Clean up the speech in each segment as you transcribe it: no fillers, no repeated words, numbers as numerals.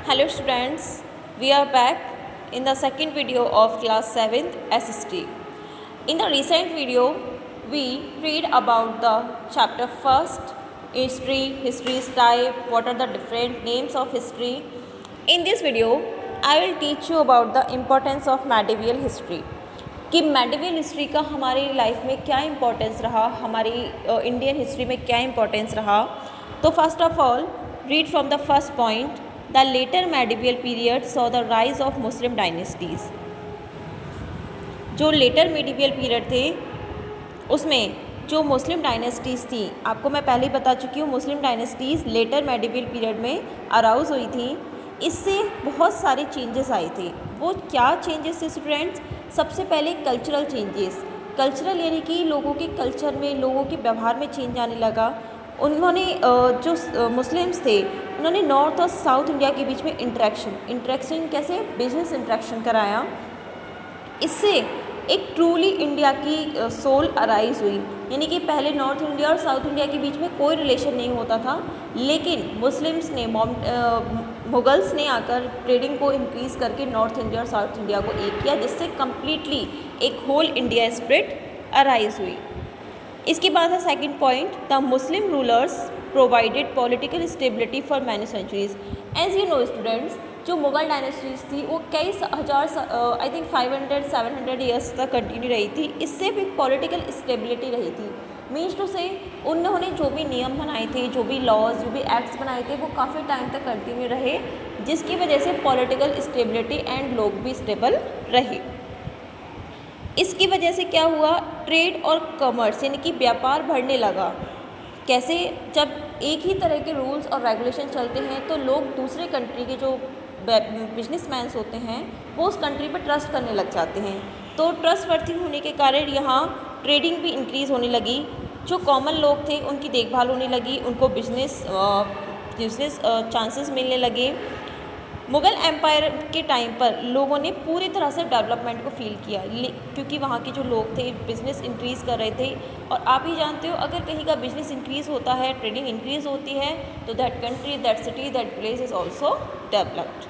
Hello students, we are back in the second video of class 7th SST. In the recent video, we read about the chapter first, history's type, what are the different names of history. In this video, I will teach you about the importance of medieval history. कि medieval history का हमारी life में क्या importance रहा, हमारी Indian history में क्या importance रहा. तो first of all read from the first point. The later medieval period saw the rise of Muslim dynasties. जो लेटर मेडिवल पीरियड थे उसमें जो मुस्लिम डायनेस्टीज़ थी, आपको मैं पहले ही बता चुकी हूँ, मुस्लिम डायनेस्टीज़ लेटर मेडिवल पीरियड में अराउज हुई थी. इससे बहुत सारे चेंजेस आए थे. वो क्या चेंजेस थे स्टूडेंट्स? सबसे पहले कल्चरल चेंजेस. कल्चरल यानी कि लोगों के कल्चर में, लोगों के व्यवहार में चेंज आने लगा. उन्होंने जो मुस्लिम्स थे उन्होंने नॉर्थ और साउथ इंडिया के बीच में इंटरेक्शन कैसे, बिजनेस इंटरेक्शन कराया. इससे एक ट्रूली इंडिया की सोल अराइज हुई. यानी कि पहले नॉर्थ इंडिया और साउथ इंडिया के बीच में कोई रिलेशन नहीं होता था, लेकिन मुस्लिम्स ने मुगल्स ने आकर ट्रेडिंग को इंक्रीज़ करके नॉर्थ इंडिया और साउथ इंडिया को एक किया, जिससे कम्प्लीटली एक होल इंडिया स्प्रिट अराइज हुई. इसके बाद है second point. The Muslim rulers provided political stability for many centuries. As you know students, जो मुग़ल डायनेस्टीज़ थी वो कई हजार आई थिंक 500-700 ईयर्स तक कंटिन्यू रही थी. इससे भी पॉलिटिकल स्टेबिलिटी रही थी. मीन्स टू से उन्होंने जो भी नियम बनाए थे, जो भी लॉज, जो भी एक्ट्स बनाए थे, वो काफ़ी टाइम तक कंटिन्यू रहे, जिसकी वजह से पॉलिटिकल स्टेबिलिटी एंड लोग भी स्टेबल रहे. इसकी वजह से क्या हुआ, ट्रेड और कॉमर्स यानी कि व्यापार बढ़ने लगा. कैसे? जब एक ही तरह के रूल्स और रेगुलेशन चलते हैं तो लोग दूसरे कंट्री के जो बिजनेसमैन्स होते हैं वो उस कंट्री पर ट्रस्ट करने लग जाते हैं. तो ट्रस्टवर्थी होने के कारण यहाँ ट्रेडिंग भी इंक्रीज़ होने लगी. जो कॉमन लोग थे उनकी देखभाल होने लगी, उनको बिजनेस चांसेस मिलने लगे. मुग़ल एम्पायर के टाइम पर लोगों ने पूरी तरह से डेवलपमेंट को फील किया, क्योंकि वहाँ के जो लोग थे बिज़नेस इंक्रीज़ कर रहे थे. और आप ही जानते हो, अगर कहीं का बिज़नेस इंक्रीज़ होता है, ट्रेडिंग इंक्रीज़ होती है, तो that country, that city, that place is also developed.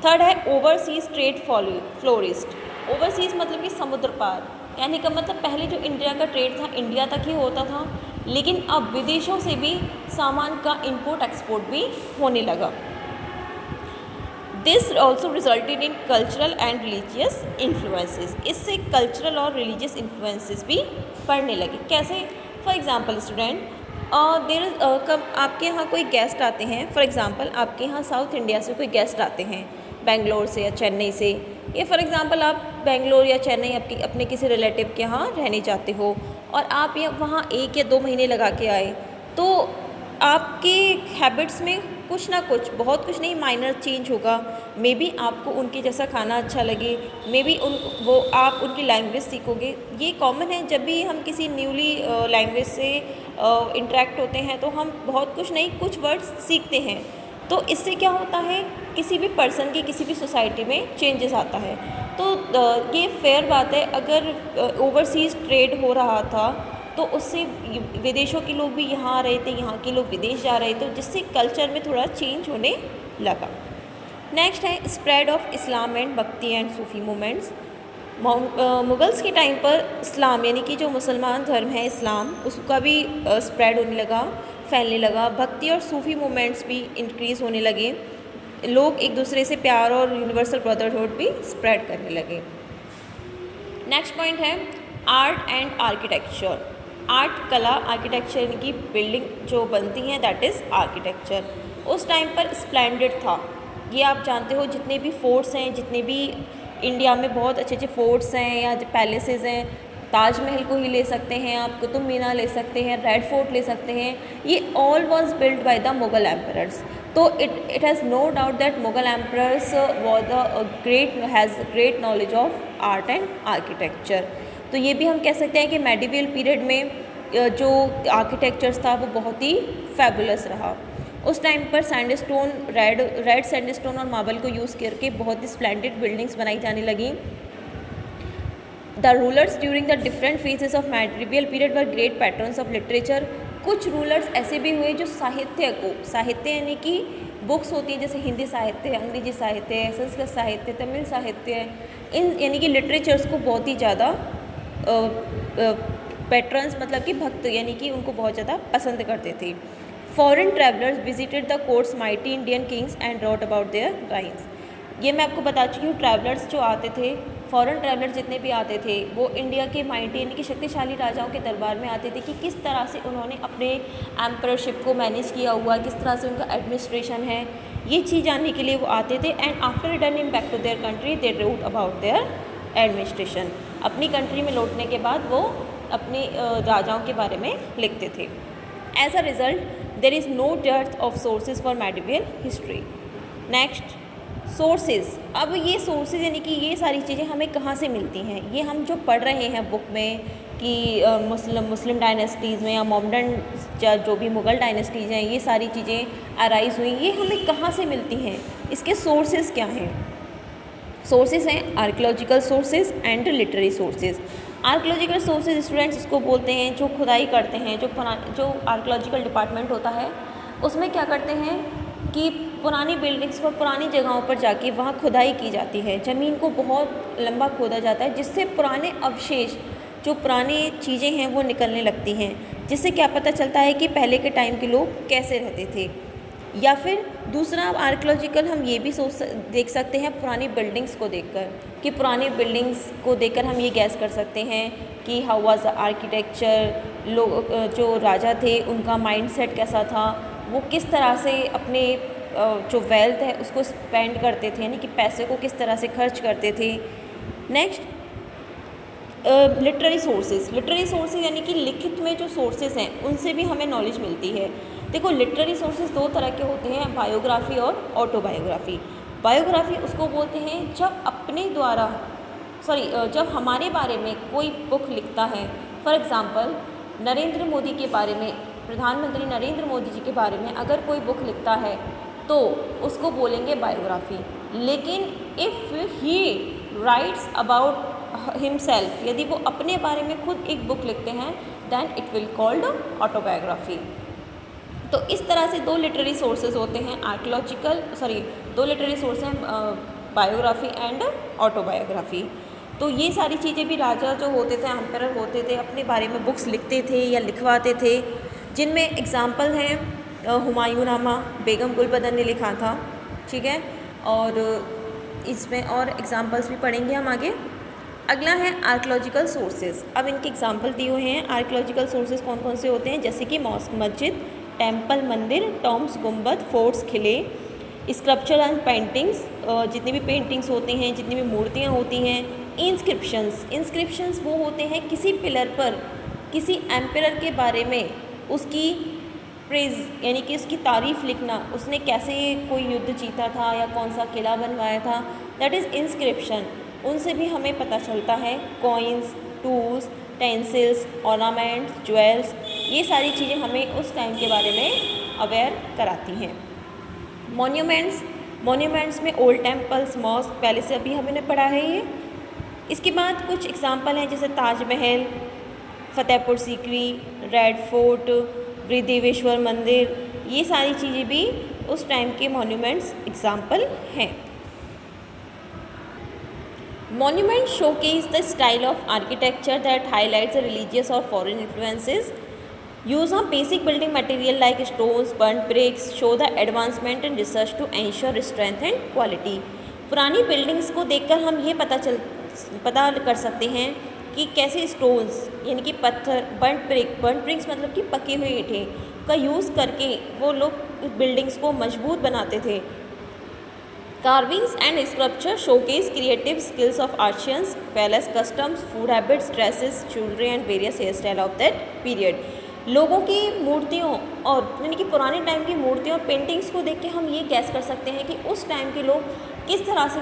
Third है ओवरसीज़ ट्रेड फ्लोरिस्ट. ओवरसीज़ मतलब कि समुद्र पार. कहने का मतलब पहले जो इंडिया का ट्रेड था इंडिया तक ही होता था, लेकिन अब विदेशों से भी सामान का इंपोर्ट एक्सपोर्ट भी होने लगा. This also resulted in cultural and religious influences. इससे कल्चरल और रिलीजियस इन्फ्लुएंसेस भी पढ़ने लगे. कैसे? फॉर एग्जांपल स्टूडेंट, कब आपके यहाँ कोई गेस्ट आते हैं, फॉर एग्जांपल आपके यहाँ साउथ इंडिया से कोई गेस्ट आते हैं, बेंगलोर से या चेन्नई से, या फॉर एग्जांपल आप बेंगलोर या चेन्नई अपने किसी रिलेटिव के यहाँ रहने जाते हो और आप वहाँ 1 या 2 महीने लगा के आए, तो आपके हैबिट्स में कुछ ना कुछ, बहुत कुछ नहीं, माइनर चेंज होगा. मे बी आपको उनके जैसा खाना अच्छा लगे, मे बी आप उनकी लैंग्वेज सीखोगे. ये कॉमन है, जब भी हम किसी न्यूली लैंग्वेज से इंटरेक्ट होते हैं तो हम बहुत कुछ नहीं, कुछ वर्ड्स सीखते हैं. तो इससे क्या होता है, किसी भी पर्सन की, किसी भी सोसाइटी में चेंजेस आता है. तो ये फेयर बात है. अगर ओवरसीज़ ट्रेड हो रहा था तो उससे विदेशों के लोग भी यहाँ आ रहे थे, यहाँ के लोग विदेश जा रहे थे, जिससे कल्चर में थोड़ा चेंज होने लगा. नेक्स्ट है स्प्रेड ऑफ इस्लाम एंड भक्ति एंड सूफी मूवमेंट्स. मुगल्स के टाइम पर इस्लाम यानी कि जो मुसलमान धर्म है इस्लाम, उसका भी स्प्रेड होने लगा, फैलने लगा. भक्ति और सूफी मूवमेंट्स भी इंक्रीज़ होने लगे. लोग एक दूसरे से प्यार और यूनिवर्सल ब्रदरहुड भी स्प्रेड करने लगे. नेक्स्ट पॉइंट है आर्ट एंड आर्किटेक्चर. आर्ट, कला, आर्किटेक्चर की बिल्डिंग जो बनती हैं, दैट इज़ आर्किटेक्चर. उस टाइम पर स्प्लेंडेड था. ये आप जानते हो, जितने भी फोर्ट्स हैं, जितने भी इंडिया में बहुत अच्छे अच्छे फोर्ट्स हैं या पैलेसेस हैं, ताजमहल को ही ले सकते हैं आप, कुतुब मीनार ले सकते हैं, रेड फोर्ट ले सकते हैं, ये all was build by the Mughal emperors. तो it has no doubt that Mughal emperors has great knowledge of art and architecture. तो ये भी हम कह सकते हैं कि मेडिवल पीरियड में जो आर्किटेक्चर्स था वो बहुत ही फैबुलस रहा. उस टाइम पर सैंडस्टोन, रेड सैंडस्टोन और मार्बल को यूज़ करके बहुत ही स्प्लेंडेड बिल्डिंग्स बनाई जाने लगी. The rulers during the different phases of medieval period were great patterns of literature. कुछ रूलर्स ऐसे भी हुए जो साहित्य यानी कि बुक्स होती हैं जैसे हिंदी साहित्य, अंग्रेजी साहित्य, संस्कृत साहित्य, तमिल साहित्य, इन यानी कि लिटरेचर्स को बहुत ही ज़्यादा पैट्रन्स मतलब कि भक्त यानी कि उनको बहुत ज़्यादा पसंद करते थे। Foreign travellers visited the courts mighty Indian kings and wrote about their reigns. ये मैं आपको बता चुकी हूँ, ट्रैवलर्स जो आते थे, फॉरेन ट्रैवलर्स जितने भी आते थे वो इंडिया के माइटी यानी कि शक्तिशाली राजाओं के दरबार में आते थे कि किस तरह से उन्होंने अपने एम्परशिप को मैनेज किया हुआ, किस तरह से उनका एडमिनिस्ट्रेशन है, ये चीज़ जानने के लिए वो आते थे। And after returning back to their country they wrote about their administration. अपनी कंट्री में लौटने के बाद वो अपने राजाओं के बारे में लिखते थे। As a result there is no depth of sources for medieval history. Next, sources. अब ये सोर्सेज यानी कि ये सारी चीज़ें हमें कहाँ से मिलती हैं, ये हम जो पढ़ रहे हैं बुक में कि मुस्लिम डायनेस्टीज़ में या मोमडन जो भी मुग़ल डायनेस्टीज़ हैं, ये सारी चीज़ें अराइज़ हुई, ये हमें कहाँ से मिलती हैं, इसके सोर्सेज क्या हैं। सोर्सेज हैं archaeological sources and literary sources. Archaeological sources students इसको बोलते हैं जो खुदाई करते हैं, जो आर्कियोलॉजिकल डिपार्टमेंट होता है उसमें क्या करते हैं कि पुरानी बिल्डिंग्स पर, पुरानी जगहों पर जाके वहाँ खुदाई की जाती है, ज़मीन को बहुत लंबा खोदा जाता है जिससे पुराने अवशेष, जो पुरानी चीज़ें हैं वो निकलने लगती हैं, जिससे क्या पता चलता है कि पहले के टाइम के लोग कैसे रहते थे। या फिर दूसरा आर्कियोलॉजिकल हम ये भी देख सकते हैं पुरानी बिल्डिंग्स को देखकर, कि पुरानी बिल्डिंग्स को देखकर हम ये गैस कर सकते हैं कि हाउ वाज द आर्किटेक्चर, लोग जो राजा थे उनका माइंडसेट कैसा था, वो किस तरह से अपने जो वेल्थ है उसको स्पेंड करते थे, यानी कि पैसे को किस तरह से खर्च करते थे। Next, literary sources. Literary sources यानी कि लिखित में जो सोर्सेज हैं उनसे भी हमें नॉलेज मिलती है। देखो, लिटरेरी सोर्सेज दो तरह के होते हैं, बायोग्राफी और ऑटोबायोग्राफी। बायोग्राफी उसको बोलते हैं जब अपने द्वारा जब हमारे बारे में कोई बुक लिखता है। फॉर एग्ज़ाम्पल, नरेंद्र मोदी के बारे में, प्रधानमंत्री नरेंद्र मोदी जी के बारे में अगर कोई बुक लिखता है तो उसको बोलेंगे बायोग्राफी। लेकिन if he writes about himself, यदि वो अपने बारे में खुद एक बुक लिखते हैं, then it will called autobiography. तो इस तरह से दो लिटरेरी सोर्सेज होते हैं, दो लिटरेरी सोर्स हैं, बायोग्राफी एंड ऑटोबायोग्राफी। तो ये सारी चीज़ें भी राजा जो होते थे, एम्परर होते थे, अपने बारे में बुक्स लिखते थे या लिखवाते थे, जिनमें एग्ज़ाम्पल हैं हुमायूंनामा, बेगम गुलबदन ने लिखा था, ठीक है। और इसमें और एग्ज़ाम्पल्स भी पढ़ेंगे हम आगे। अगला है आर्कियोलॉजिकल सोर्सेज। अब इनके एग्जांपल दिए हुए हैं। आर्कियोलॉजिकल सोर्सेज कौन कौन से होते हैं, जैसे कि मॉस्क, मस्जिद, टेम्पल, मंदिर, टॉम्स, गुंबद, फोर्ट्स, किले, स्कल्पचर एंड पेंटिंग्स, जितनी भी पेंटिंग्स होती हैं, जितनी भी मूर्तियाँ होती हैं। इंस्क्रिप्शंस वो होते हैं किसी पिलर पर किसी एम्परर के बारे में उसकी प्रेज यानी कि उसकी तारीफ़ लिखना, उसने कैसे कोई युद्ध जीता था या कौन सा किला बनवाया था, दैट इज़ इंस्क्रिप्शन। उनसे भी हमें पता चलता है। कॉइन्स, टूल्स, टेंसिल्स, ऑर्नामेंट्स, ज्वेल्स, ये सारी चीज़ें हमें उस टाइम के बारे में अवेयर कराती हैं। मॉन्यूमेंट्स में ओल्ड टेम्पल्स, मॉस्क, पैलेस अभी हमने पढ़ा है ये। इसके बाद कुछ एग्जांपल हैं जैसे ताजमहल, फतेहपुर सीकरी, रेड फोर्ट, बृहदेवेश्वर मंदिर, ये सारी चीज़ें भी उस टाइम के मॉन्यूमेंट्स एग्जांपल हैं। Monuments showcase the style of architecture that highlights the religious or foreign influences. Use of basic building material like stones, burnt bricks show the advancement in research to ensure strength and quality. पुरानी buildings को देखकर हम ये पता कर सकते हैं कि कैसे स्टोन्स यानी कि पत्थर, बर्nt ब्रिक्स मतलब कि पकी हुई ईंटें का यूज़ करके वो लोग बिल्डिंग्स को मजबूत बनाते थे। Carvings and sculpture showcase creative skills of artisans, palace customs, food habits, dresses, jewelry and various hairstyle of that period. लोगों की मूर्तियों और यानी कि पुराने टाइम की मूर्तियों और पेंटिंग्स को देख के हम ये गैस कर सकते हैं कि उस टाइम के लोग किस तरह से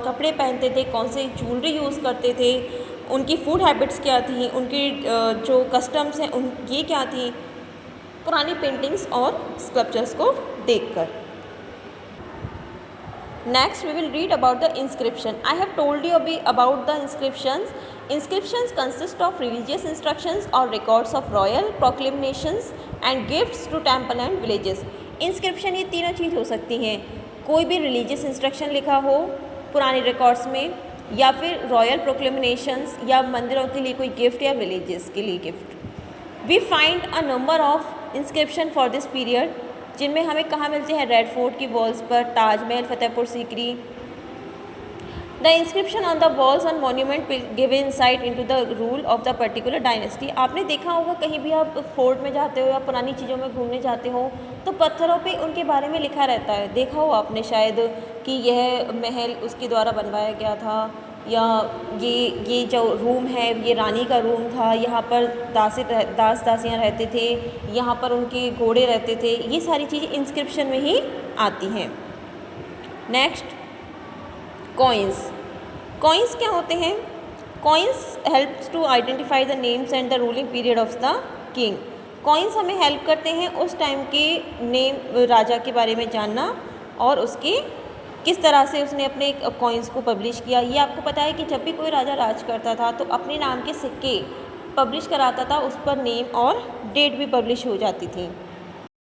कपड़े पहनते थे, कौन से ज्वेलरी यूज़ करते थे, उनकी फूड हैबिट्स क्या थी, उनकी जो कस्टम्स हैं उन ये क्या थी, पुरानी पेंटिंग्स और स्कल्पचर्स को देखकर। Next we will read about the inscription. I have told you about the inscriptions. Inscriptions consist of religious instructions or records of royal proclamations and gifts to temple and villages. Inscription ये तीनों चीज़ हो सकती हैं, कोई भी religious instruction लिखा हो पुराने रिकॉर्ड्स में, या फिर रॉयल प्रोक्लेमिनेशंस, या मंदिरों के लिए कोई गिफ्ट, या विलेजेस के लिए gift. We find a number of inscription for this period, जिनमें हमें कहाँ मिलते हैं, रेड फोर्ट की वॉल्स पर, Taj Mahal, Fatehpur Sikri. The inscription on the walls on monument give insight into the rule of the particular dynasty. आपने देखा होगा कहीं भी आप फोर्ट में जाते हो या पुरानी चीज़ों में घूमने जाते हो तो पत्थरों पे उनके बारे में लिखा रहता है, देखा हो आपने शायद कि यह महल उसके द्वारा बनवाया गया था, या ये जो रूम है ये रानी का रूम था, यहाँ पर दास दासियाँ रहते थे, यहाँ पर उनके घोड़े रहते थे। ये सारी चीज़ें इंस्क्रिप्शन में ही आती हैं। Next, coins. कॉइन्स क्या होते हैं? Coins helps to identify the names and the ruling period of the king. Coins हमें हेल्प करते हैं उस टाइम के नेम, राजा के बारे में जानना, और उसके किस तरह से उसने अपने कॉइन्स को पब्लिश किया। ये आपको पता है कि जब भी कोई राजा राज करता था तो अपने नाम के सिक्के पब्लिश कराता था, उस पर नेम और डेट भी पब्लिश हो जाती थी।